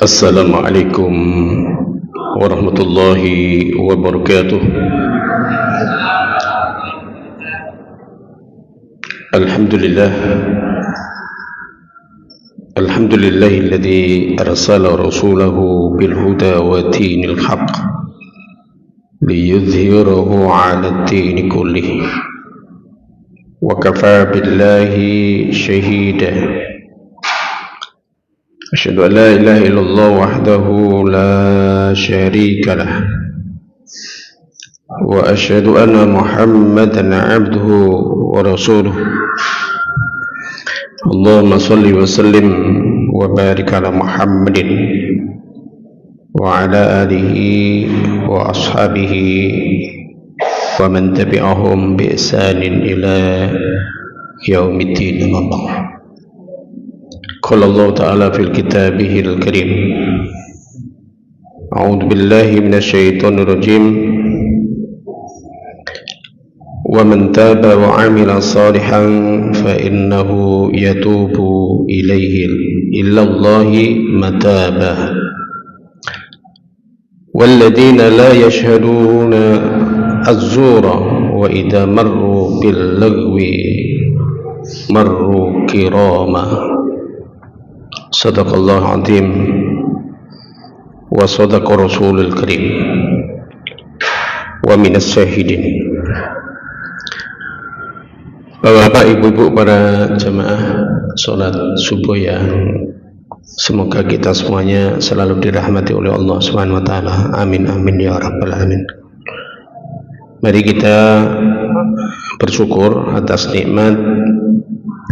Assalamualaikum warahmatullahi wabarakatuh. Alhamdulillahilladzi arsala rasulahu bil huda wa dinil haqq liyudhhirahu 'ala ad-din kullih wa kafaa billahi shahida. Asyhadu an la ilaha illallah wahdahu la syarika lah wa asyhadu anna Muhammadan 'abduhu wa rasuluh. Allahumma shalli wa sallim wa barik ala Muhammadin wa ala alihi wa ashabihi wa man tabi'ahum bi ihsanin ila yaumiddin. Allah قال الله تعالى في كتابه الكريم أعوذ بالله من الشيطان الرجيم ومن تاب وعمل صالحا فإنه يتوب إليه إلا الله متابا والذين لا يشهدون الزور وإذا مروا باللغو مروا كراما. Sadaqallahu azim wa sadaqa rasulul karim wa minas syahidin. Bapak, ibu-ibu, para jamaah sholat subuh yang semoga kita semuanya selalu dirahmati oleh Allah Subhanahu wa taala. Amin amin ya rabbal alamin. Mari kita bersyukur atas nikmat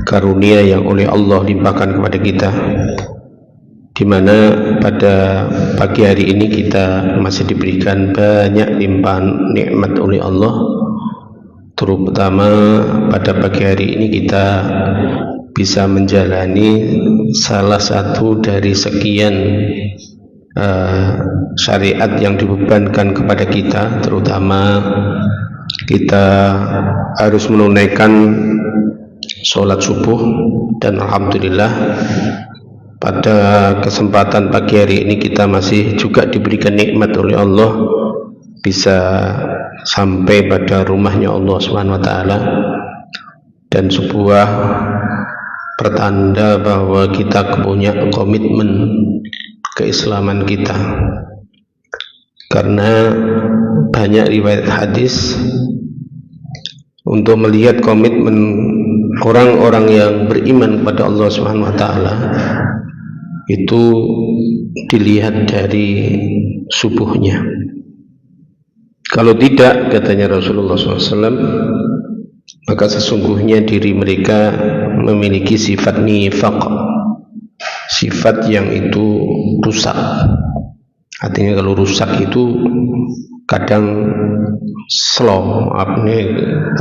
karunia yang oleh Allah limpahkan kepada kita, di mana pada pagi hari ini kita masih diberikan banyak limpahan nikmat oleh Allah. Terutama pada pagi hari ini kita bisa menjalani salah satu dari sekian syariat yang dibebankan kepada kita, terutama kita harus menunaikan sholat subuh. Dan alhamdulillah pada kesempatan pagi hari ini kita masih juga diberikan nikmat oleh Allah bisa sampai pada rumahnya Allah Subhanahu wa taala, dan sebuah pertanda bahwa kita punya komitmen keislaman kita, karena banyak riwayat hadis untuk melihat komitmen orang-orang yang beriman kepada Allah Subhanahu wa taala itu dilihat dari subuhnya. Kalau tidak, katanya Rasulullah SAW, maka sesungguhnya diri mereka memiliki sifat nifaq, sifat yang itu rusak. Artinya kalau rusak itu kadang slow,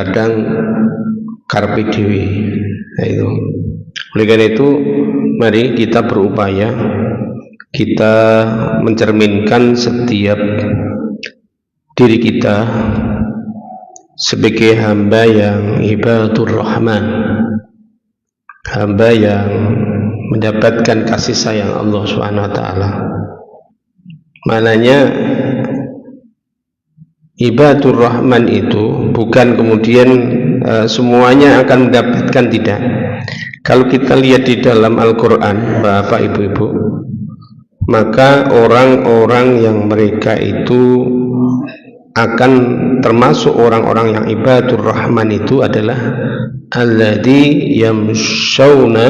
kadang karpe dewi. Nah, itu. Oleh karena itu, mari kita berupaya, kita mencerminkan setiap diri kita sebagai hamba yang ibadur rahman, hamba yang mendapatkan kasih sayang Allah Subhanahu wa taala. Maknanya ibadur rahman itu bukan kemudian semuanya akan mendapatkan, tidak. Kalau kita lihat di dalam Al-Quran, Bapak Ibu-Ibu, maka orang-orang yang mereka itu akan termasuk orang-orang yang ibadur rahman itu adalah alladzi yamshawna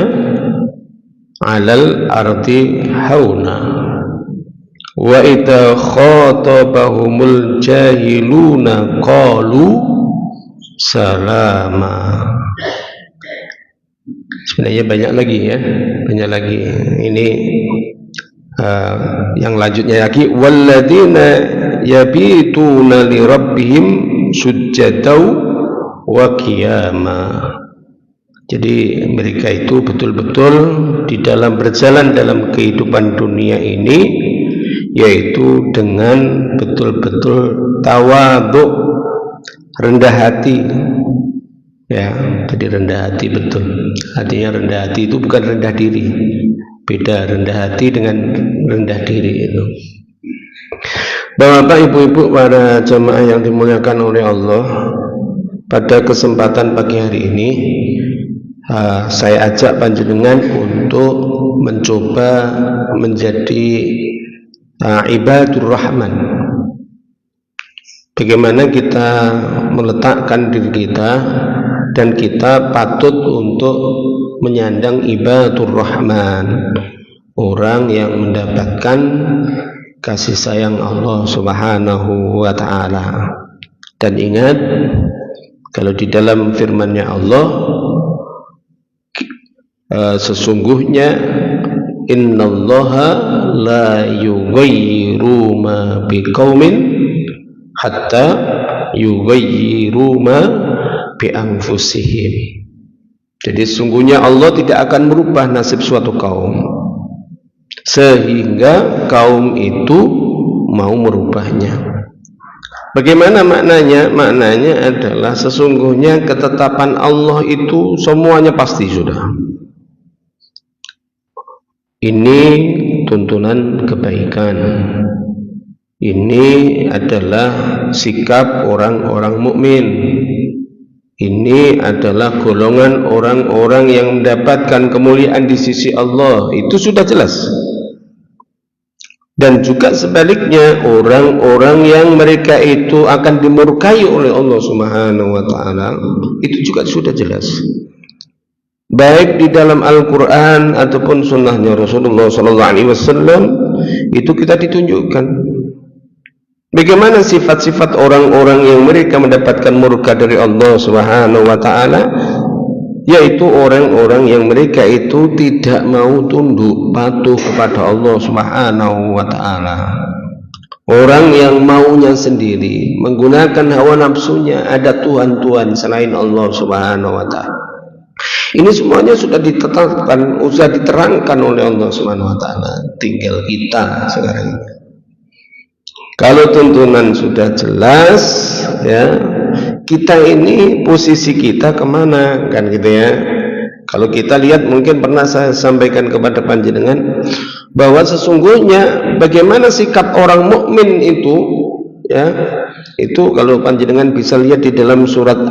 'alal ardi hauna wa idza khatabahumul jahiluna qalu salama. Sebenarnya banyak lagi ya, banyak lagi. Ini yang lanjutnya lagi, walladzina yabituna li rabbihim sujjadau wa qiyama. Jadi mereka itu betul-betul di dalam berjalan dalam kehidupan dunia ini, yaitu dengan betul-betul tawadhu, rendah hati. Ya, jadi rendah hati betul. Artinya rendah hati itu bukan rendah diri. Beda rendah hati dengan rendah diri itu. Bapak, ibu-ibu, para jamaah yang dimuliakan oleh Allah, pada kesempatan pagi hari ini saya ajak panjenengan untuk mencoba menjadi ibadur rahman. Bagaimana kita meletakkan diri kita dan kita patut untuk menyandang ibadur rahman, orang yang mendapatkan kasih sayang Allah Subhanahu wa ta'ala. Dan ingat, kalau di dalam firman-Nya Allah, sesungguhnya innallaha la yughayyiru ma biqaumin hatta yughayyiru ma bi anfusihim. Jadi sesungguhnya Allah tidak akan merubah nasib suatu kaum sehingga kaum itu mau merubahnya. Bagaimana maknanya? Maknanya adalah sesungguhnya ketetapan Allah itu semuanya pasti sudah. Ini tuntunan kebaikan. Ini adalah sikap orang-orang mukmin. Ini adalah golongan orang-orang yang mendapatkan kemuliaan di sisi Allah. Itu sudah jelas. Dan juga sebaliknya, orang-orang yang mereka itu akan dimurkai oleh Allah Subhanahu wa ta'ala, itu juga sudah jelas. Baik di dalam Al-Quran ataupun sunnahnya Rasulullah SAW, itu kita ditunjukkan bagaimana sifat-sifat orang-orang yang mereka mendapatkan murka dari Allah Subhanahu wa ta'ala, yaitu orang-orang yang mereka itu tidak mau tunduk patuh kepada Allah Subhanahu wa ta'ala. Orang yang maunya sendiri, menggunakan hawa nafsunya, ada Tuhan-Tuhan selain Allah Subhanahu wa ta'ala. Ini semuanya sudah ditetapkan, sudah diterangkan oleh Allah Subhanahu wa ta'ala. Tinggal kita sekarang. Kalau tuntunan sudah jelas, ya, kita ini posisi kita kemana, kan gitu ya. Kalau kita lihat, mungkin pernah saya sampaikan kepada panjenengan bahwa sesungguhnya bagaimana sikap orang mukmin itu, ya, itu kalau panjenengan bisa lihat di dalam surat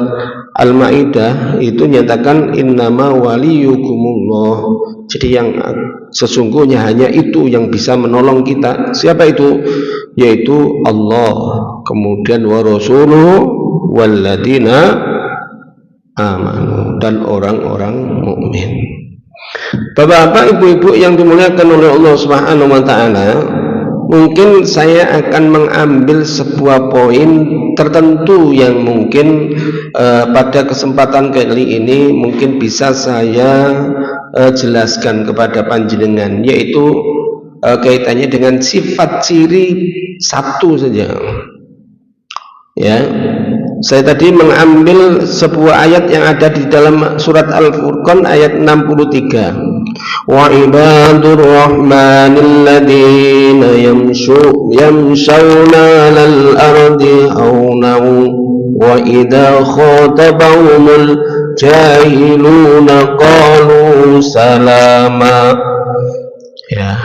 Al-Maidah, itu nyatakan innama waliyukumullah. Jadi yang sesungguhnya hanya itu yang bisa menolong kita. Siapa itu? Yaitu Allah, kemudian wa rasuluhu walladzina amanu, dan orang-orang mukmin. Bapak-bapak, ibu-ibu yang dimuliakan oleh Allah Subhanahu wa ta'ala, mungkin saya akan mengambil sebuah poin tertentu yang mungkin pada kesempatan kali ini mungkin bisa saya jelaskan kepada panjenengan, yaitu kaitannya dengan sifat ciri satu saja. Ya, saya tadi mengambil sebuah ayat yang ada di dalam surat Al-Furqan ayat 63. Wa ibadur rahmanil ladzina yamshawna 'alal ardi hawnan wa idza khatabahumul jahiluna qalu salama. Ya.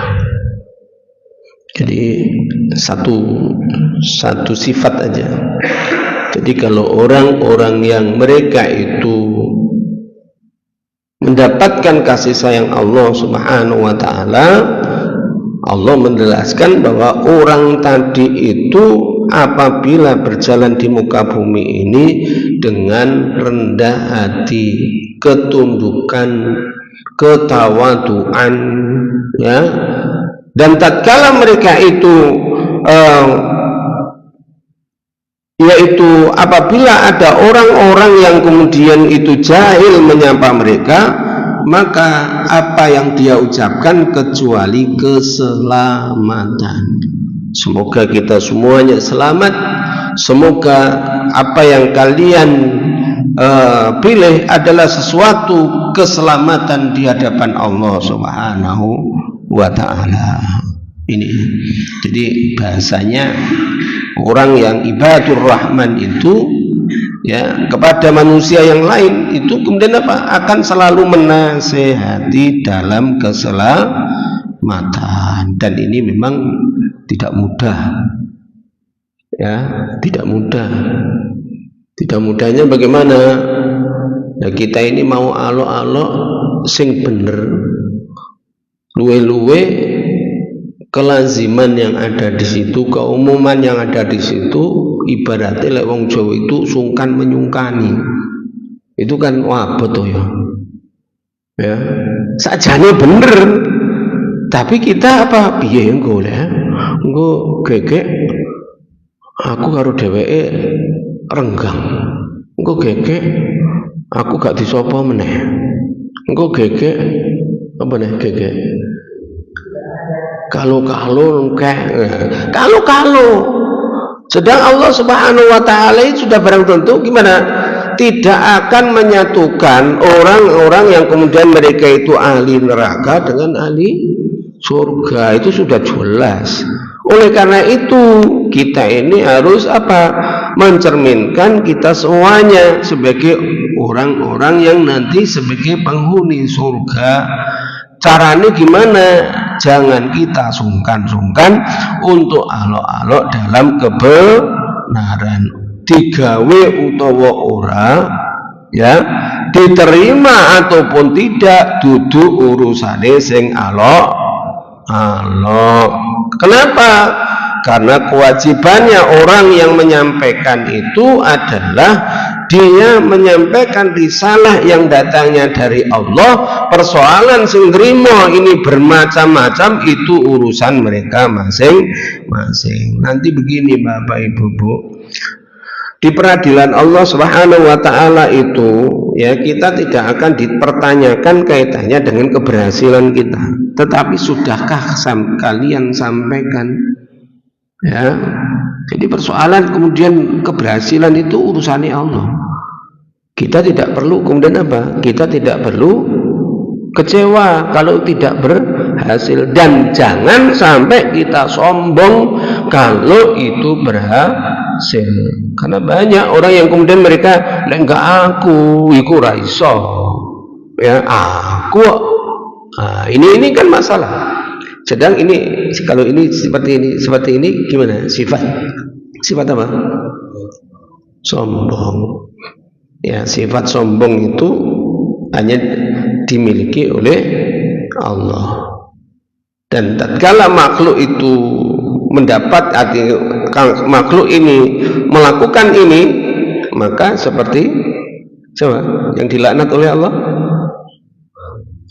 Jadi satu sifat aja. Jadi kalau orang-orang yang mereka itu mendapatkan kasih sayang Allah Subhanahu wa ta'ala, Allah menjelaskan bahwa orang tadi itu apabila berjalan di muka bumi ini dengan rendah hati, ketundukan, ketawaduan, ya. Dan tatkala mereka itu yaitu apabila ada orang-orang yang kemudian itu jahil menyapa mereka, maka apa yang dia ucapkan kecuali keselamatan. Semoga kita semuanya selamat. Semoga apa yang kalian pilih adalah sesuatu keselamatan di hadapan Allah Subhanahu wa ta'ala. Ini jadi bahasanya orang yang ibadur rahman itu ya kepada manusia yang lain itu kemudian apa? Akan selalu menasehati dalam keselamatan, dan ini memang tidak mudah ya, tidak mudah. Tidak mudahnya bagaimana? Ya kita ini mau alok-alok sing bener, luwe-luwe kelaziman yang ada di situ, keumuman yang ada di situ, ibaratnya lek wong Jawa itu sungkan menyungkani. Itu kan wah betul ya. Ya, sajane bener. Tapi kita apa? Piye engko le? Engko gegek aku karo dheweke renggang. Engko gegek aku gak disopo meneh. Engko gegek apa nih gegek? Kalau sedang Allah Subhanahu wa ta'ala sudah barang tentu gimana? Tidak akan menyatukan orang-orang yang kemudian mereka itu ahli neraka dengan ahli surga. Itu sudah jelas. Oleh karena itu kita ini harus apa? Mencerminkan kita semuanya sebagai orang-orang yang nanti sebagai penghuni surga. Caranya gimana? Jangan kita sungkan-sungkan untuk alok-alok dalam kebenaran. Digawe utawa ora ya, diterima ataupun tidak duduk urusane sing alok-alok. Kenapa? Karena kewajibannya orang yang menyampaikan itu adalah dia menyampaikan risalah yang datangnya dari Allah. Persoalan sing nrimo ini bermacam-macam, itu urusan mereka masing-masing. Nanti begini Bapak Ibu Bu, di peradilan Allah Subhanahu wa ta'ala itu ya, kita tidak akan dipertanyakan kaitannya dengan keberhasilan kita, tetapi sudahkah kalian sampaikan ya. Jadi persoalan kemudian keberhasilan itu urusannya Allah. Kita tidak perlu kemudian apa? Kita tidak perlu kecewa kalau tidak berhasil, dan jangan sampai kita sombong kalau itu berhasil. Karena banyak orang yang kemudian mereka enggak, aku iku ra iso. Ya, aku ini kan masalah. Sedang ini kalau ini seperti ini gimana? Sifat apa? Sombong. Ya, sifat sombong itu hanya dimiliki oleh Allah. Dan tatkala makhluk itu mendapat makhluk ini melakukan ini, maka seperti coba yang dilaknat oleh Allah,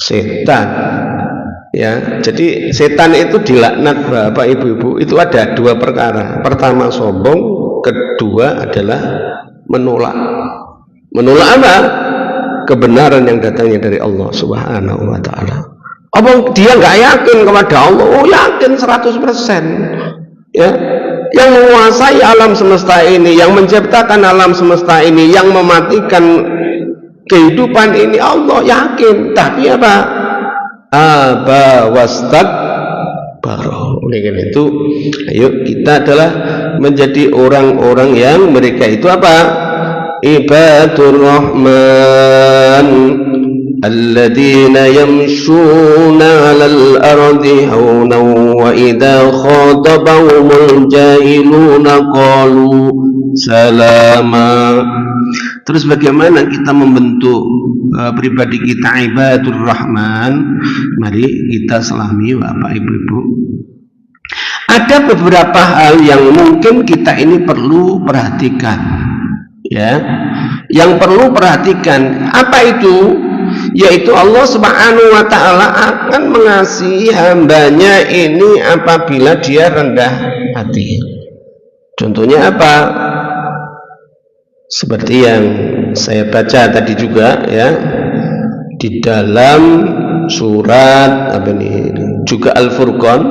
setan. Ya, jadi setan itu dilaknat Bapak Ibu-ibu itu ada dua perkara. Pertama sombong, kedua adalah menolak. Menolak apa? Kebenaran yang datangnya dari Allah Subhanahu wa ta'ala. Apa dia nggak yakin kepada Allah? Oh, yakin 100%. Ya, yang menguasai alam semesta ini, yang menciptakan alam semesta ini, yang mematikan kehidupan ini Allah, yakin. Tapi apa? Aba wastakbara. Oleh karena itu, ayo kita adalah menjadi orang-orang yang mereka itu apa? Ibadur Rahman alladzina yamshuna 'alal ardi hawnan wa idza khatabahumul jahiluna qalu salama. Terus bagaimana kita membentuk pribadi kita ibadur Rahman? Mari kita selami Bapak Ibu. Ada beberapa hal yang mungkin kita ini perlu perhatikan ya. Yang perlu perhatikan apa itu? Yaitu Allah Subhanahu wa ta'ala akan mengasihi hambanya ini apabila dia rendah hati. Contohnya apa? Seperti yang saya baca tadi juga ya, di dalam surat apa ini juga Al-Furqan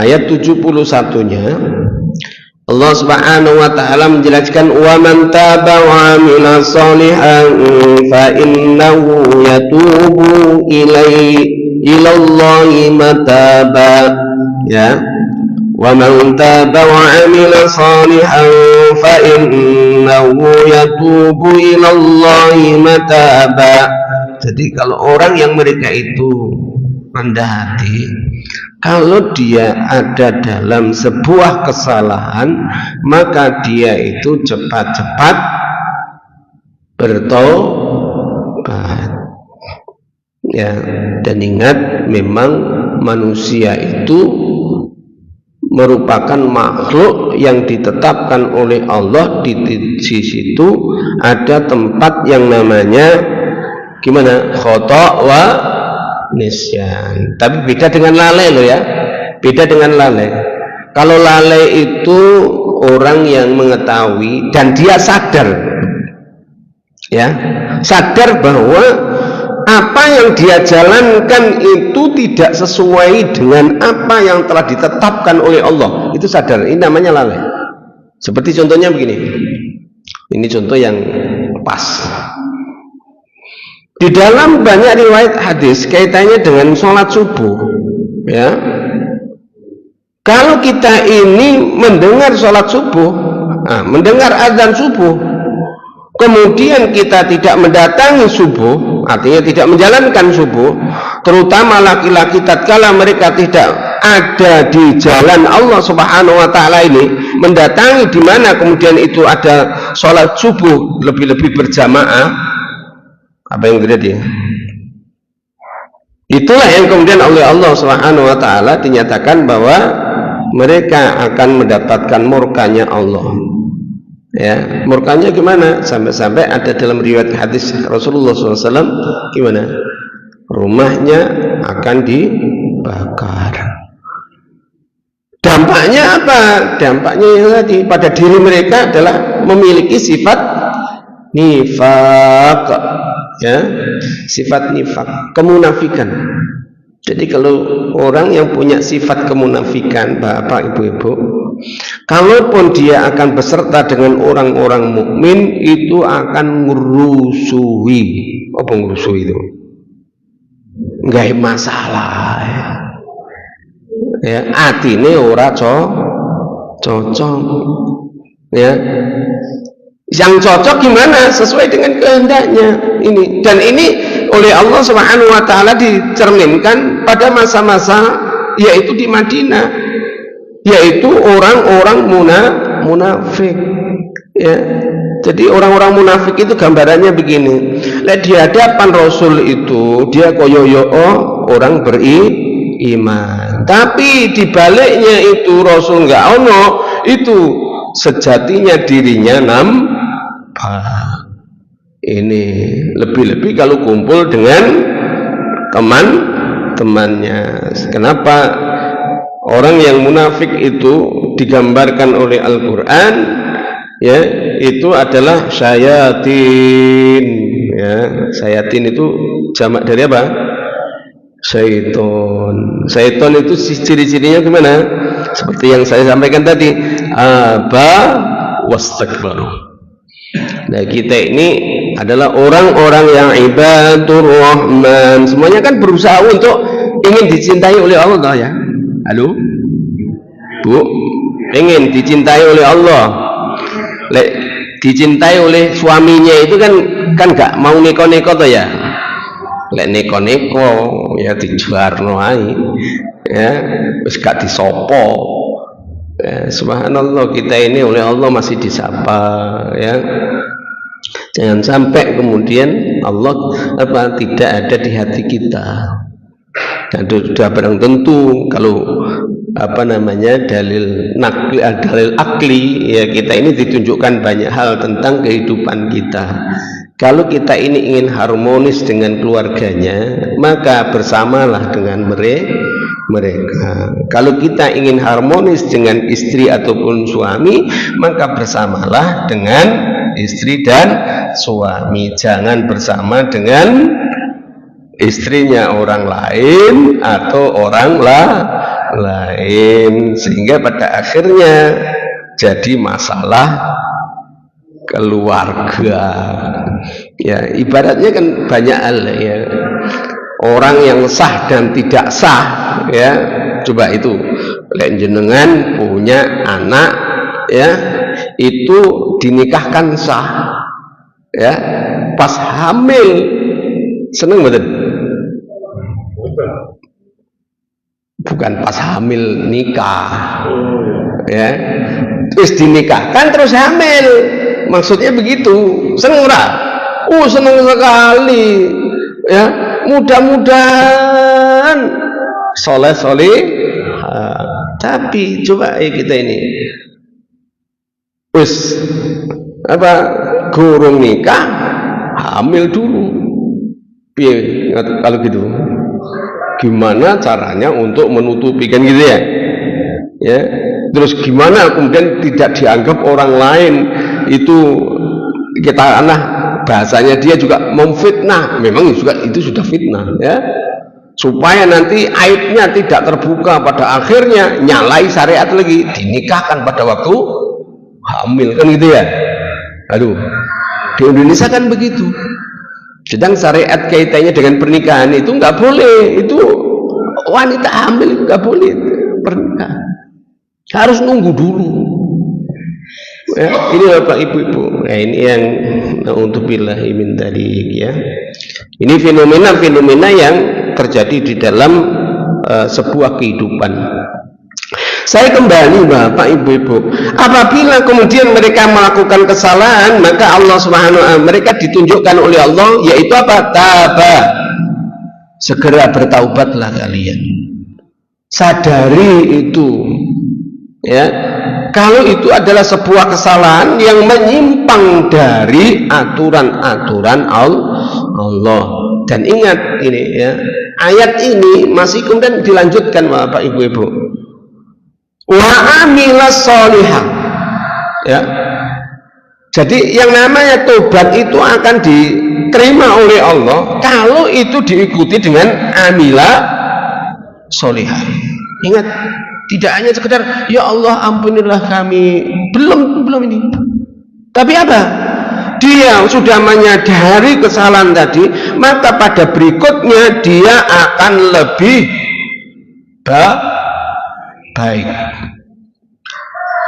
ayat 71-nya, Allah Subhanahu wa taala menjelaskan wa man taba wa amila shalihan fa innahu yatubu ilallahi mataba, ya. Wa man taba wa amila shalihan fa innahu yatubu ilallahi mataba. Jadi kalau orang yang mereka itu rendah hati, kalau dia ada dalam sebuah kesalahan, maka dia itu cepat-cepat bertobat. Ya, dan ingat, memang manusia itu merupakan makhluk yang ditetapkan oleh Allah. Di situ ada tempat yang namanya gimana? Khata' wa nisyan. Tapi beda dengan lalai loh ya, beda dengan lalai. Kalau lalai itu orang yang mengetahui dan dia sadar, ya, sadar bahwa apa yang dia jalankan itu tidak sesuai dengan apa yang telah ditetapkan oleh Allah. Itu sadar, ini namanya lalai. Seperti contohnya begini, ini contoh yang pas. Di dalam banyak riwayat hadis kaitannya dengan sholat subuh, ya. Kalau kita ini mendengar sholat subuh, mendengar azan subuh, kemudian kita tidak mendatangi subuh, artinya tidak menjalankan subuh, terutama laki-laki tatkala mereka tidak ada di jalan Allah Subhanahu wa taala ini, mendatangi di mana kemudian itu ada sholat subuh lebih-lebih berjamaah. Apa yang terjadi? Itulah yang kemudian oleh Allah Subhanahu wa taala dinyatakan bahwa mereka akan mendapatkan murkanya Allah. Ya, murkanya gimana? Sampai-sampai ada dalam riwayat hadis Rasulullah SAW gimana? Rumahnya akan dibakar. Dampaknya apa? Dampaknya yang tadi, pada diri mereka adalah memiliki sifat nifaq, ya, sifat nifaq, kemunafikan. Jadi kalau orang yang punya sifat kemunafikan, bapak ibu-ibu, kalaupun dia akan beserta dengan orang-orang mukmin, itu akan ngerusuhi. Apa ngerusuhi itu? Nggak masalah, ya. Atine ora cocok, ya. Yang cocok gimana? Sesuai dengan kehendaknya ini. Dan ini oleh Allah Subhanahu wa taala dicerminkan pada masa-masa yaitu di Madinah, yaitu orang-orang munafik, ya. Jadi orang-orang munafik itu gambarannya begini. Di hadapan Rasul itu dia koyoyo orang beriman, tapi di baliknya itu Rasul nggak ono, itu sejatinya dirinya nampak. Ini lebih-lebih kalau kumpul dengan teman-temannya. Kenapa orang yang munafik itu digambarkan oleh Al-Quran, ya, itu adalah syayatin, ya. Syayatin itu jamak dari apa? Syaiton. Syaiton itu ciri-cirinya gimana? Seperti yang saya sampaikan tadi, aba wastakbaru. Nah, kita ini adalah orang-orang yang ibadur rahman, semuanya kan berusaha untuk ingin dicintai oleh Allah, ya. Halo Bu, ingin dicintai oleh Allah. Dicintai oleh suaminya itu kan gak mau neko-neko toh, ya. Lek neko-neko ya dijuarno ae, ya, wis gak disopo, ya. Subhanallah, kita ini oleh Allah masih disapa, ya. Jangan sampai kemudian Allah tidak ada di hati kita. Dan sudah barang tentu kalau dalil nakli, dalil akli, ya, kita ini ditunjukkan banyak hal tentang kehidupan kita. Kalau kita ini ingin harmonis dengan keluarganya, maka bersamalah dengan mereka. Kalau kita ingin harmonis dengan istri ataupun suami, maka bersamalah dengan istri dan suami. Jangan bersama dengan istrinya orang lain atau orang lain, sehingga pada akhirnya jadi masalah keluarga. Ya, ibaratnya kan banyak hal ya. Orang yang sah dan tidak sah, ya. Coba itu, lek jenengan punya anak, ya, itu dinikahkan sah, ya. Pas hamil, seneng betul? Bukan pas hamil nikah, ya. Terus dinikahkan terus hamil, maksudnya begitu. Seneng ora? Seneng sekali, ya. Mudah-mudahan soleh. Tapi coba kita ini, gurung nikah, hamil dulu. Piye kalau gitu? Gimana caranya untuk menutupi kan gitu ya? Ya. Terus gimana kemudian tidak dianggap orang lain itu kita bahasanya dia juga memfitnah, memang juga itu sudah fitnah, ya, supaya nanti aibnya tidak terbuka, pada akhirnya nyalai syariat lagi, dinikahkan pada waktu hamil kan gitu ya. Aduh, di Indonesia kan begitu. Sedang syariat kaitannya dengan pernikahan itu nggak boleh, itu wanita hamil itu nggak boleh pernikahan, harus nunggu dulu. Ya, ini Bapak Ibu-ibu, nah, ini yang na'udzubillahi min dzalik, ya. Ini fenomena-fenomena yang terjadi di dalam sebuah kehidupan. Saya kembali Bapak Ibu-ibu, apabila kemudian mereka melakukan kesalahan, maka Allah Subhanahu wa ta'ala, mereka ditunjukkan oleh Allah, yaitu apa? Taba, segera bertaubatlah kalian. Sadari itu, ya. Kalau itu adalah sebuah kesalahan yang menyimpang dari aturan-aturan Allah. Dan ingat ini, ya, ayat ini masih kemudian dilanjutkan Bapak Ibu-ibu. Wa amilas sholihah. Ya. Jadi yang namanya tobat itu akan diterima oleh Allah kalau itu diikuti dengan amila sholihah. Ingat, tidak hanya sekedar ya Allah ampunilah kami, belum ini, tapi apa? Dia sudah menyadari kesalahan tadi, maka pada berikutnya dia akan lebih baik.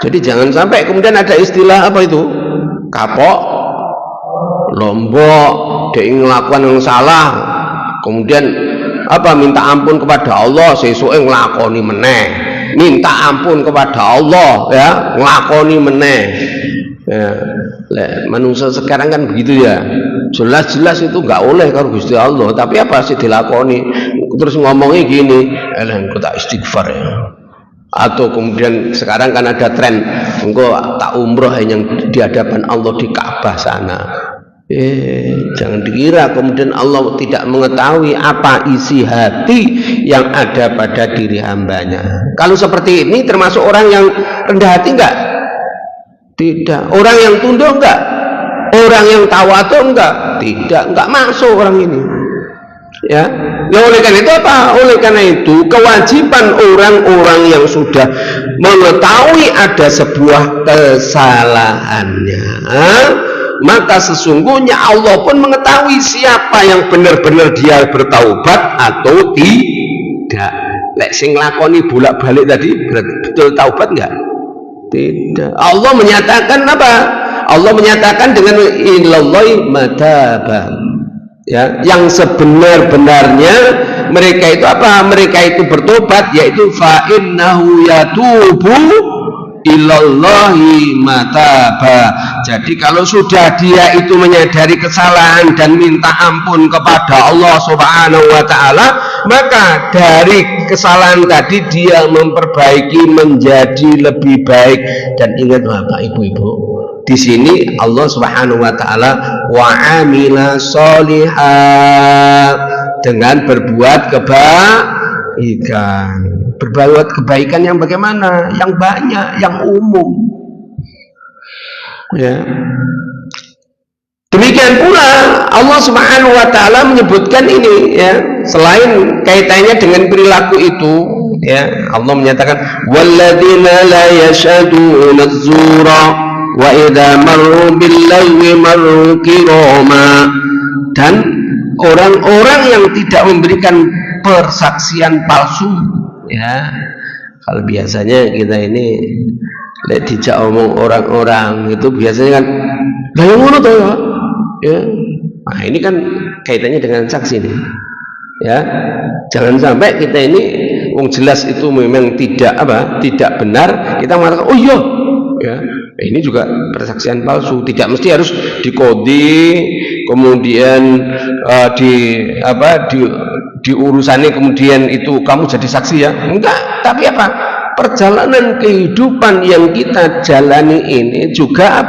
Jadi jangan sampai kemudian ada istilah apa itu, kapok, lombok, dia ngelakukan yang salah, kemudian minta ampun kepada Allah, sesuai ngelakoni meneh. Minta ampun kepada Allah, ya, nglakoni meneh. Ya, manusia sekarang kan begitu ya. Jelas-jelas itu nggak oleh kalau Gusti Allah, tapi apa sih dilakoni? Terus ngomongnya gini, engko tak istighfar ya. Atau kemudian sekarang kan ada tren, engko tak umroh yang di hadapan Allah di Ka'bah sana. Jangan dikira kemudian Allah tidak mengetahui apa isi hati yang ada pada diri hambanya. Kalau seperti ini termasuk orang yang rendah hati enggak? Tidak. Orang yang tunduk enggak? Orang yang tawadhu enggak? Tidak, enggak masuk orang ini. Ya. Oleh karena itu apa? Oleh karena itu kewajiban orang-orang yang sudah mengetahui ada sebuah kesalahannya, maka sesungguhnya Allah pun mengetahui siapa yang benar-benar dia bertaubat atau tidak. Lek sing nglakoni bolak-balik tadi betul taubat enggak? Tidak. Allah menyatakan apa? Allah menyatakan dengan ilallahi mataba. Ya, yang sebenar-benarnya mereka itu apa? Mereka itu bertobat, yaitu fa innahu yatubu ilallahi mataba. Jadi kalau sudah dia itu menyadari kesalahan dan minta ampun kepada Allah Subhanahu wa ta'ala, maka dari kesalahan tadi dia memperbaiki menjadi lebih baik. Dan ingat Bapak Ibu-ibu, di sini Allah Subhanahu wa ta'ala wa amila sholihah, dengan berbuat kebaikan. Berbuat kebaikan yang bagaimana? Yang banyak, yang umum. Ya. Demikian pula Allah Subhanahu wa ta'ala menyebutkan ini, ya, selain kaitannya dengan perilaku itu, ya, Allah menyatakan walladzina la yashhaduna az-zura wa idza marru bil-lagwi marru kirama, dan orang-orang yang tidak memberikan persaksian palsu, ya. Kalau biasanya kita ini dijak omong orang-orang itu biasanya kan lah yang ngono to ya. Nah, ini kan kaitannya dengan saksi nih. Ya. Jangan sampai kita ini wong jelas itu memang tidak benar, kita mengatakan oh iya. Ya. Ini juga persaksian palsu, tidak mesti harus dikodi, kemudian di urusannya kemudian itu kamu jadi saksi ya. Enggak, tapi apa? Perjalanan kehidupan yang kita jalani ini juga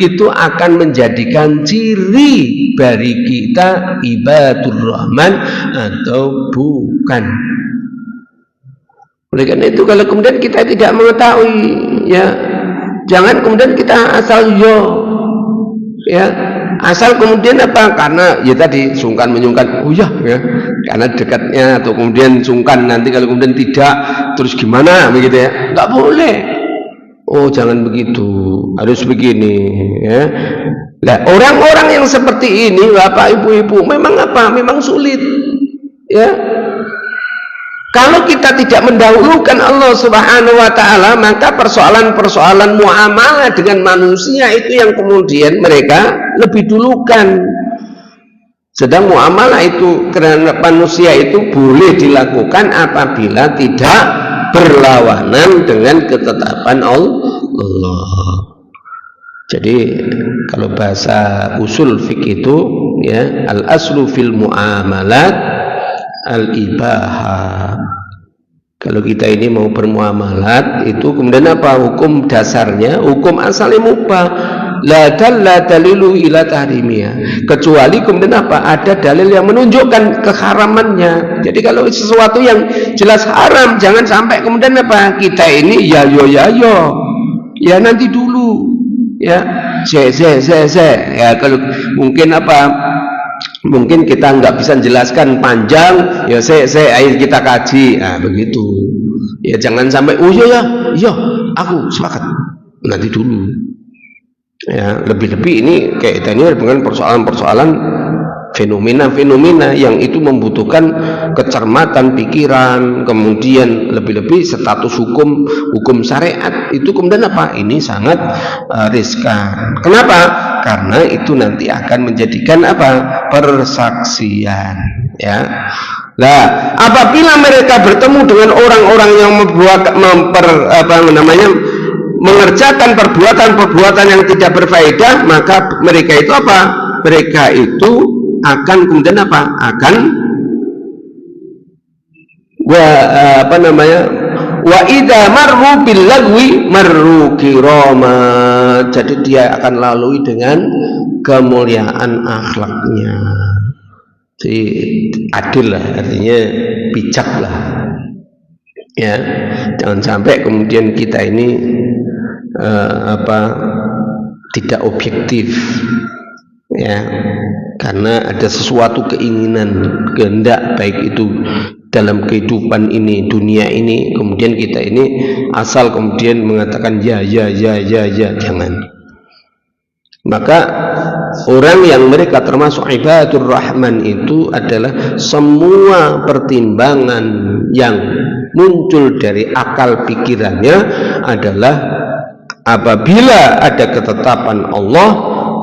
itu akan menjadikan ciri dari kita ibadur rahman atau bukan. Oleh karena itu kalau kemudian kita tidak mengetahui, ya, jangan kemudian kita asal ya, asal kemudian karena ya tadi sungkan menyungkan, oh ya, karena dekatnya, atau kemudian sungkan nanti kalau kemudian tidak, terus gimana begitu ya, nggak boleh. Oh jangan begitu, harus begini, ya. Nah, orang-orang yang seperti ini, bapak ibu-ibu, memang sulit, ya. Kalau kita tidak mendahulukan Allah Subhanahu wa Ta'ala, maka persoalan-persoalan muamalah dengan manusia itu yang kemudian mereka lebih dulukan. Sedang muamalah itu karena manusia itu boleh dilakukan apabila tidak berlawanan dengan ketetapan Allah. Jadi kalau bahasa usul fikih itu, ya, al-aslu fil muamalat al-ibahah. Kalau kita ini mau bermuamalat itu kemudian hukum dasarnya, hukum asalnya mubah, la dalilu ila tahrimiyah, kecuali kemudian ada dalil yang menunjukkan keharamannya. Jadi kalau sesuatu yang jelas haram, jangan sampai kemudian kita ini ya nanti dulu, ya ya, kalau mungkin mungkin kita nggak bisa jelaskan panjang, ya ayo kita kaji, nah begitu ya. Jangan sampai oh iya aku sepakat, nanti dulu, ya. Lebih-lebih ini kaitannya dengan persoalan-persoalan fenomena-fenomena yang itu membutuhkan kecermatan pikiran, kemudian lebih-lebih status hukum syariat itu kemudian ini sangat riskan. Kenapa? Karena itu nanti akan menjadikan persaksian, ya. Nah, apabila mereka bertemu dengan orang-orang yang mengerjakan perbuatan yang tidak berfaedah, maka mereka itu mereka itu akan kemudian akan wa idza marru bil lagwi marru kirama, jadi dia akan lalui dengan kemuliaan akhlaknya. Jadi adil lah, artinya bijak lah, ya. Jangan sampai kemudian kita ini tidak objektif, ya, karena ada sesuatu keinginan, kehendak, baik itu dalam kehidupan ini, dunia ini, kemudian kita ini asal kemudian mengatakan ya, jangan. Maka orang yang mereka termasuk ibadur rahman itu adalah semua pertimbangan yang muncul dari akal pikirannya adalah apabila ada ketetapan Allah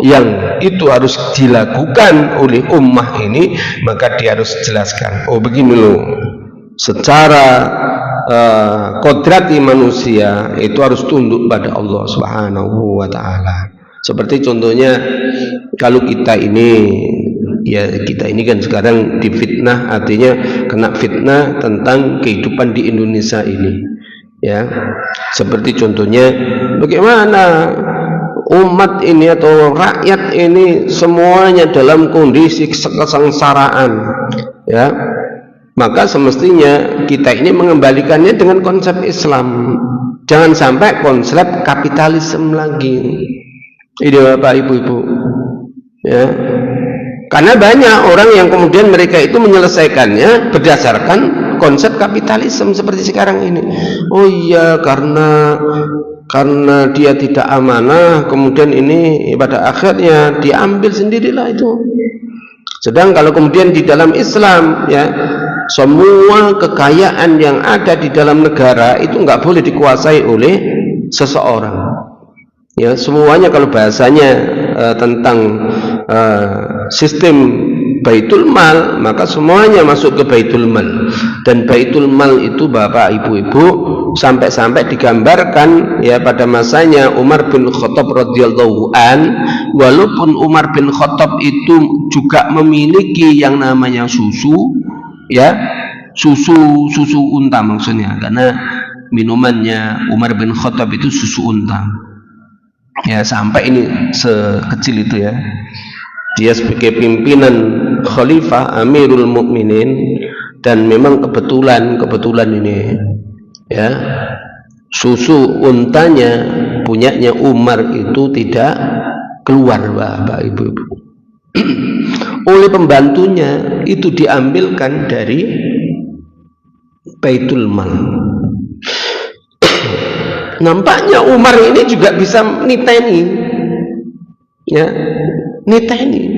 yang itu harus dilakukan oleh ummah ini, maka dia harus jelaskan, oh begini loh, secara kodrati manusia itu harus tunduk pada Allah Subhanahu wa Ta'ala. Seperti contohnya kalau kita ini kan sekarang difitnah, artinya kena fitnah tentang kehidupan di Indonesia ini, ya. Seperti contohnya bagaimana umat ini atau rakyat ini semuanya dalam kondisi kesengsaraan, ya. Maka semestinya kita ini mengembalikannya dengan konsep Islam, jangan sampai konsep kapitalisme lagi. Ini Bapak Ibu-ibu, ya. Karena banyak orang yang kemudian mereka itu menyelesaikannya berdasarkan konsep kapitalisme seperti sekarang ini. Oh iya, karena dia tidak amanah, kemudian ini pada akhirnya diambil sendirilah itu. Sedang kalau kemudian di dalam Islam, ya, semua kekayaan yang ada di dalam negara itu nggak boleh dikuasai oleh seseorang. Ya, semuanya kalau bahasanya tentang sistem Baitul Mal, maka semuanya masuk ke Baitul Mal. Dan Baitul Mal itu Bapak Ibu-ibu sampai-sampai digambarkan ya pada masanya Umar bin Khattab radhiyallahu an, walaupun Umar bin Khattab itu juga memiliki yang namanya susu, ya, susu unta maksudnya, karena minumannya Umar bin Khattab itu susu unta. Ya, sampai ini sekecil itu ya. Dia sebagai pimpinan khalifah Amirul Mukminin, dan memang kebetulan ini ya, susu untanya punyanya Umar itu tidak keluar, Bapak Ibu-ibu. Oleh pembantunya itu diambilkan dari Baitul Mal. Nampaknya Umar ini juga bisa niteni, ya, niteni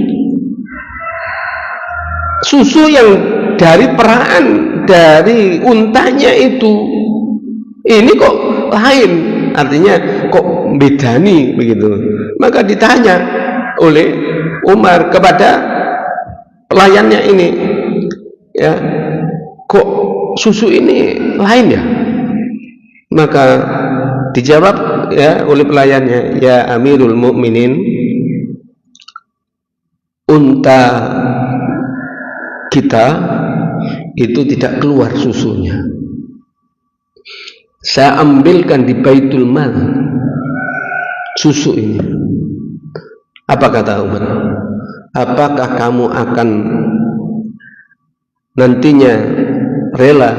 susu yang dari peraan dari untanya itu, ini kok lain, artinya kok bedani begitu. Maka ditanya oleh Umar kepada pelayannya ini, ya, kok susu ini lain ya? Maka dijawab ya oleh pelayannya, ya Amirul Mukminin, unta kita itu tidak keluar susunya. Saya ambilkan di Baitul Mal susu ini. Apa kata Umar? Apakah kamu akan nantinya rela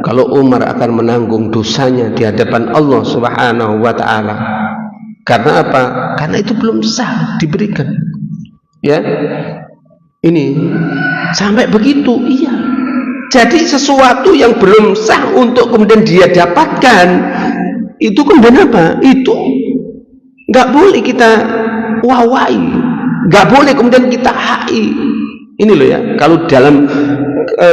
kalau Umar akan menanggung dosanya di hadapan Allah Subhanahu wa ta'ala? Karena apa? Karena itu belum sah diberikan. Ya, ini sampai begitu, iya. Jadi sesuatu yang belum sah untuk kemudian dia dapatkan, itu kemudian apa? Itu nggak boleh kita wawai, nggak boleh kemudian kita hai. Ini loh ya, kalau dalam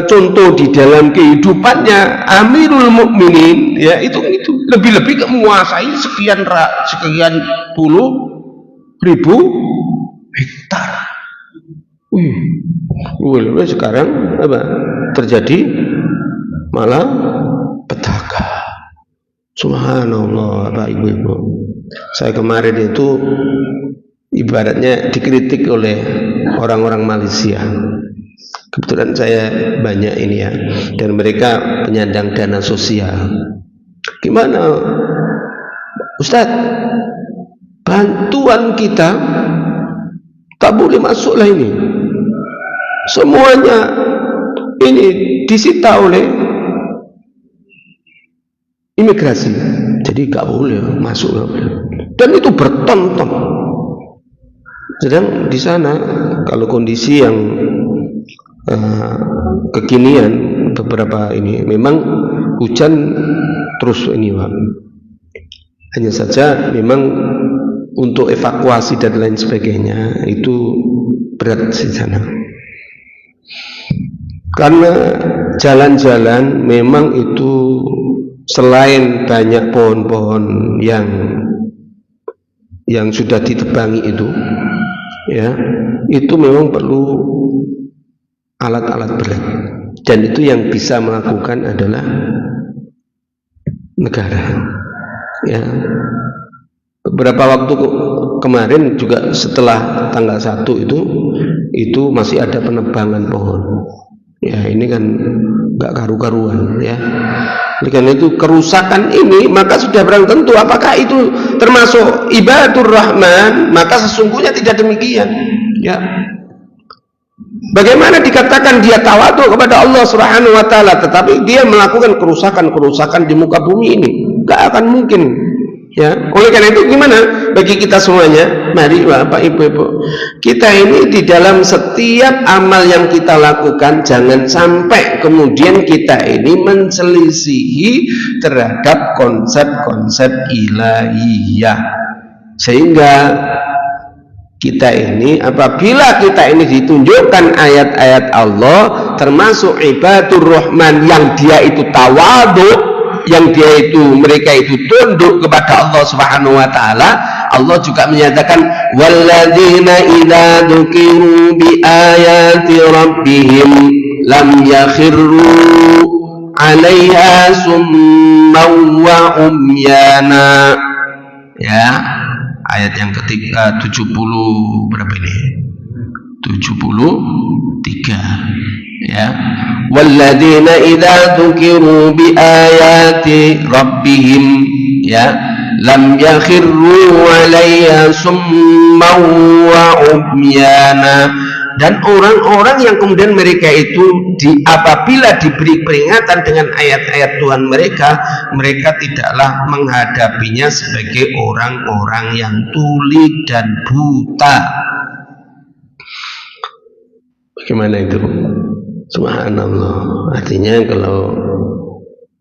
contoh di dalam kehidupannya Amirul Mukminin, ya, itu lebih-lebih menguasai sekian puluh ribu hektar. Sekarang apa terjadi? Malah petaka. Subhanallah, Bapak Ibu-ibu. Saya kemarin itu ibaratnya dikritik oleh orang-orang Malaysia. Kebetulan saya banyak ini ya, dan mereka penyandang dana sosial. Gimana Ustadz, bantuan kita tak boleh masuklah ini, semuanya ini disita oleh imigrasi, jadi gak boleh masuk, dan itu bertonton. Sedang di sana kalau kondisi yang kekinian beberapa ini memang hujan terus ini, Pak. Hanya saja memang untuk evakuasi dan lain sebagainya itu berat di sana. Karena jalan-jalan memang itu selain banyak pohon-pohon yang sudah ditebangi itu, ya, itu memang perlu alat-alat berat, dan itu yang bisa melakukan adalah negara. Ya, beberapa waktu kemarin juga setelah tanggal 1 itu masih ada penebangan pohon. Ya, ini kan nggak karu-karuan ya. Karena itu kerusakan ini, maka sudah barang tentu apakah itu termasuk ibadur rahman, maka sesungguhnya tidak demikian. Ya. Bagaimana dikatakan dia tawadhu kepada Allah Subhanahu wa taala, tetapi dia melakukan kerusakan-kerusakan di muka bumi ini? Enggak akan mungkin. Ya, oleh karena itu gimana bagi kita semuanya? Mari Bapak Ibu, kita ini di dalam setiap amal yang kita lakukan jangan sampai kemudian kita ini menselisihi terhadap konsep-konsep ilahiyah, sehingga kita ini apabila kita ini ditunjukkan ayat-ayat Allah termasuk ibadur rahman yang dia itu tawadhu, yang dia itu mereka itu tunduk kepada Allah Subhanahu wa taala, Allah juga menyatakan walladzina idza dzukiru bi ayati rabbihim lam yakhirru 'alaiha summan wa umyana. Ya, ayat yang ketiga 70 berapa ini? 73. Ya, walladzina idza dzukiru bi ayati rabbihim ya lam yakhirru 'alaiha summan wa umyana. Dan orang-orang yang kemudian mereka itu apabila diberi peringatan dengan ayat-ayat Tuhan mereka, mereka tidaklah menghadapinya sebagai orang-orang yang tuli dan buta. Bagaimana itu? Subhanallah. Artinya kalau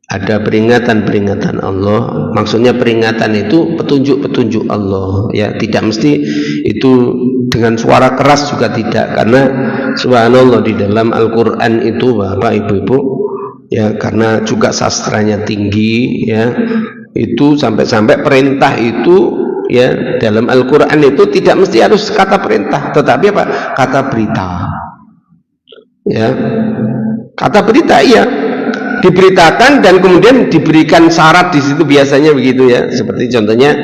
ada peringatan-peringatan Allah, maksudnya peringatan itu petunjuk-petunjuk Allah, ya, tidak mesti itu dengan suara keras juga tidak, karena subhanallah di dalam Al-Qur'an itu Bapak Ibu-ibu, ya, karena juga sastranya tinggi, ya, itu sampai-sampai perintah itu, ya, dalam Al-Qur'an itu tidak mesti harus kata perintah, tetapi apa? Kata berita. Ya, kata berita, iya, diberitakan dan kemudian diberikan syarat di situ biasanya begitu, ya, seperti contohnya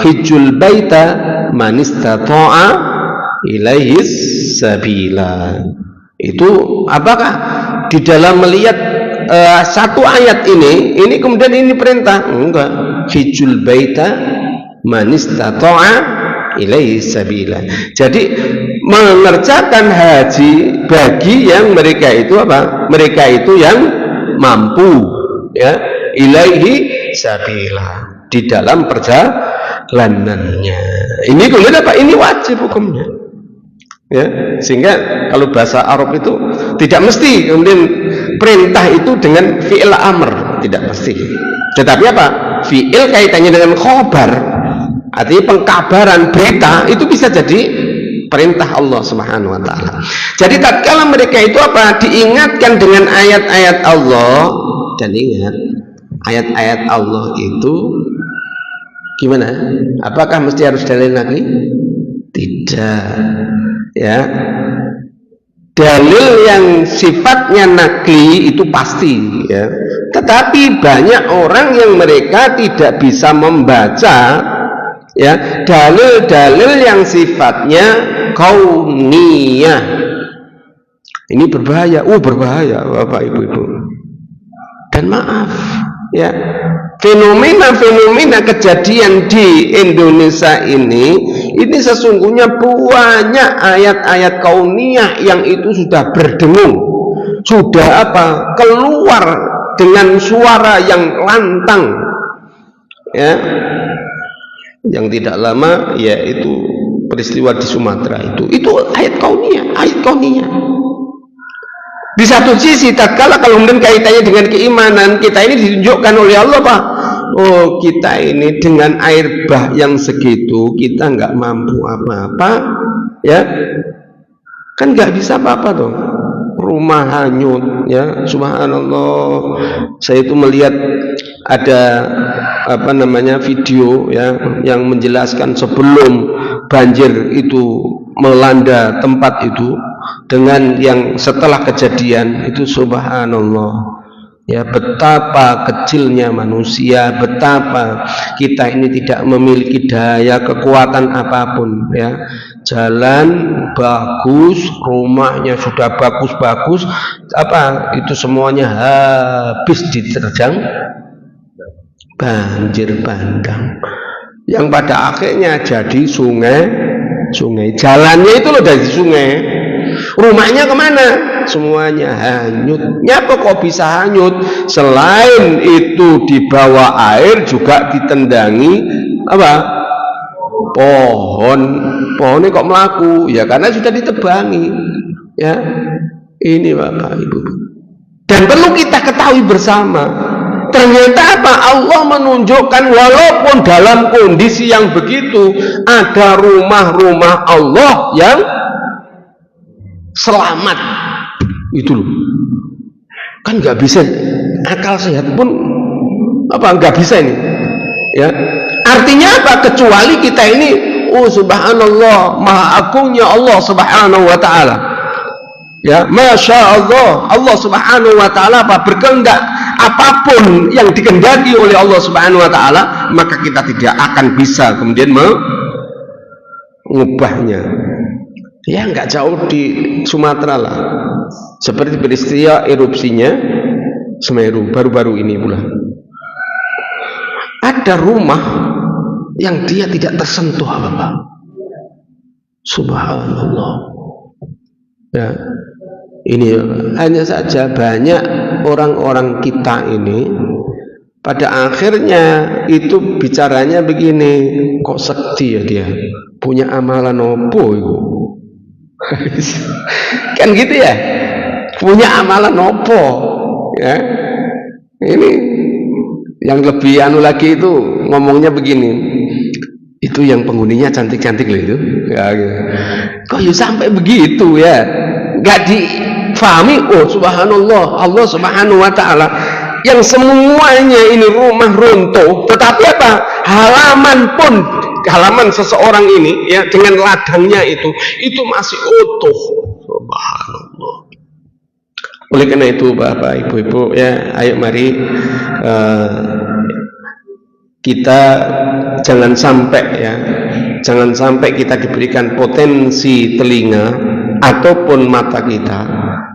hijjul baita man istata'a ilaihi sabila. Itu apakah di dalam melihat satu ayat ini kemudian ini perintah? Enggak. Hijjul baita man istata'a ilaihi sabila. Jadi mengerjakan haji bagi yang mereka itu apa? Mereka itu yang mampu, ya, ilaihi sabila, di dalam perjalanannya. Ini kemudian apa? Ini wajib hukumnya, ya, sehingga kalau bahasa Arab itu tidak mesti kemudian perintah itu dengan fi'il amr, tidak mesti, tetapi apa? Fi'il kaitannya dengan khobar, artinya pengkabaran berita itu bisa jadi perintah Allah Subhanahu wa taala. Jadi tatkala mereka itu apa? Diingatkan dengan ayat-ayat Allah, dan ingat ayat-ayat Allah itu gimana? Apakah mesti harus dalil lagi? Tidak, ya. Dalil yang sifatnya nakli itu pasti, ya. Tetapi banyak orang yang mereka tidak bisa membaca, ya, dalil-dalil yang sifatnya kauniyah. Ini berbahaya, berbahaya Bapak Ibu. Dan maaf, ya, fenomena-fenomena kejadian di Indonesia ini sesungguhnya banyak ayat-ayat kauniyah yang itu sudah berdengung, sudah apa? Keluar dengan suara yang lantang, ya. Yang tidak lama, yaitu peristiwa di Sumatera itu ayat kauniyah. Di satu sisi tatkala kalau kemudian kaitannya dengan keimanan kita ini ditunjukkan oleh Allah, Pak, oh, kita ini dengan air bah yang segitu kita nggak mampu apa-apa, ya, kan nggak bisa apa-apa dong, rumah hanyut, ya, subhanallah. Saya itu melihat ada video, ya, yang menjelaskan sebelum banjir itu melanda tempat itu dengan yang setelah kejadian itu, subhanallah, ya, betapa kecilnya manusia, betapa kita ini tidak memiliki daya kekuatan apapun, ya. Jalan bagus, rumahnya sudah bagus-bagus, itu semuanya habis diterjang banjir bandang, yang pada akhirnya jadi sungai. Jalannya itu loh dari sungai, rumahnya kemana? semuanya hanyut. Nyapa kok bisa hanyut? Selain itu di bawah air juga ditendangi apa? Pohonnya kok melaku? Ya karena sudah ditebangi. Ya, ini Bapak Ibu. Dan perlu kita ketahui bersama, ternyata apa? Allah menunjukkan walaupun dalam kondisi yang begitu ada rumah-rumah Allah yang selamat. Itu loh. Kan nggak bisa, akal sehat pun apa nggak bisa ini. Ya. Artinya apa? Kecuali kita ini, oh subhanallah, maha agungnya Allah subhanahu wa ta'ala. Ya, masya Allah, Allah subhanahu wa ta'ala apa berkehendak, apapun yang dikehendaki oleh Allah subhanahu wa ta'ala, maka kita tidak akan bisa kemudian mengubahnya. Ya nggak jauh di Sumatera lah, seperti peristiwa erupsinya Semeru baru-baru ini pula. Ada rumah yang dia tidak tersentuh apa-apa. Subhanallah. Ya, ini hanya saja banyak orang-orang kita ini pada akhirnya itu bicaranya begini, kok sekti ya dia, punya amalan opo itu. Kan gitu ya, punya amalan opo ya. Ini yang lebih anu lagi itu ngomongnya begini, itu yang penghuninya cantik-cantik loh itu ya, gitu. Kok ya sampai begitu ya, nggak difahami. Oh subhanallah, Allah subhanahu wa ta'ala yang semuanya ini rumah runtuh, tetapi apa, halaman seseorang ini ya dengan ladangnya itu masih utuh. Subhanallah. Oleh karena itu Bapak Ibu-ibu ya, ayo mari kita jangan sampai kita diberikan potensi telinga ataupun mata kita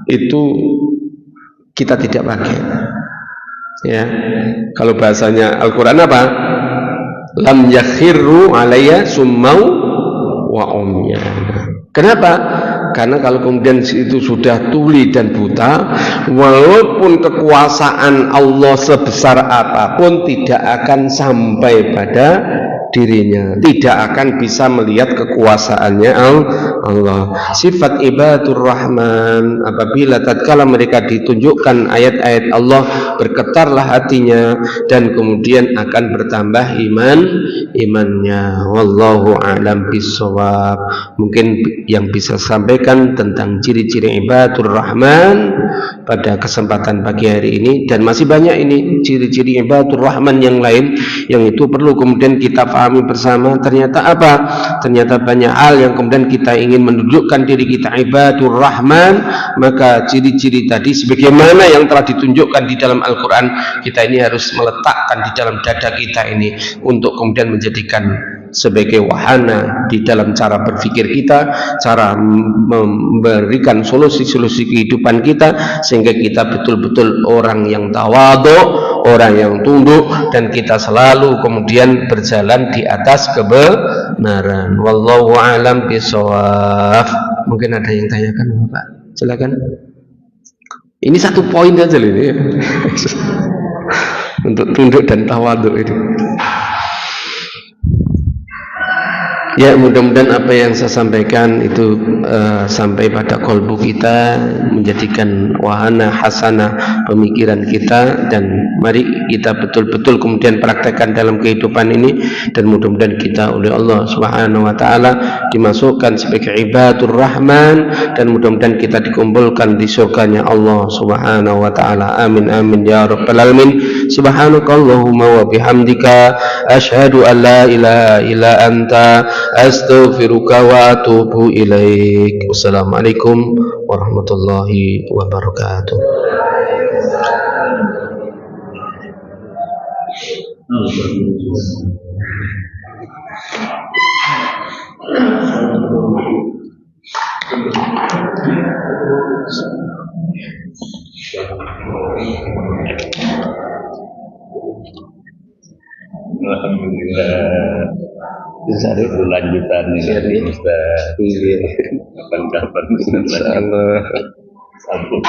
itu kita tidak pakai. Ya, kalau bahasanya Al-Quran apa? Lam yakhirru alayya summau wa umya. Kenapa? Karena kalau kemudian itu sudah tuli dan buta, walaupun kekuasaan Allah sebesar apapun tidak akan sampai pada dirinya, tidak akan bisa melihat kekuasaannya Allah. Sifat ibadur rahman, apabila tatkala mereka ditunjukkan ayat-ayat Allah, bergetarlah hatinya dan kemudian akan bertambah imannya. Wallahu a'lam bissawab. Mungkin yang bisa sampaikan tentang ciri-ciri ibadur rahman pada kesempatan pagi hari ini, dan masih banyak ini ciri-ciri ibadur rahman yang lain yang itu perlu kemudian kita pahami bersama. Ternyata apa? Ternyata banyak hal yang kemudian kita ingin menunjukkan diri kita ibadur rahman, maka ciri-ciri tadi sebagaimana yang telah ditunjukkan di dalam Al-Quran, kita ini harus meletakkan di dalam dada kita ini untuk kemudian menjadikan sebagai wahana di dalam cara berpikir kita, cara memberikan solusi-solusi kehidupan kita, sehingga kita betul-betul orang yang tawadhu, orang yang tunduk, dan kita selalu kemudian berjalan di atas kebenaran. Wallahu a'lam bishawab. Mungkin ada yang tanyakan Bapak, silakan. Ini satu poin aja loh ini untuk tunduk dan tawadhu itu. Ya, mudah-mudahan apa yang saya sampaikan itu sampai pada kolbu kita, menjadikan wahana hasanah pemikiran kita, dan mari kita betul-betul kemudian praktekkan dalam kehidupan ini, dan mudah-mudahan kita oleh Allah Subhanahu wa ta'ala dimasukkan sebagai ibadur rahman, dan mudah-mudahan kita dikumpulkan di surganya Allah Subhanahu wa ta'ala. Amin amin ya rabbal alamin. Subhanakallahumma wa bihamdika asyhadu an la ilaha illa anta astaghfiruka wa atubu ilaik. Wassalamualaikum warahmatullahi wabarakatuh. Alhamdulillah. Cari lanjutan ini Ustaz. Kapan-kapan. Insyaallah. Ampun.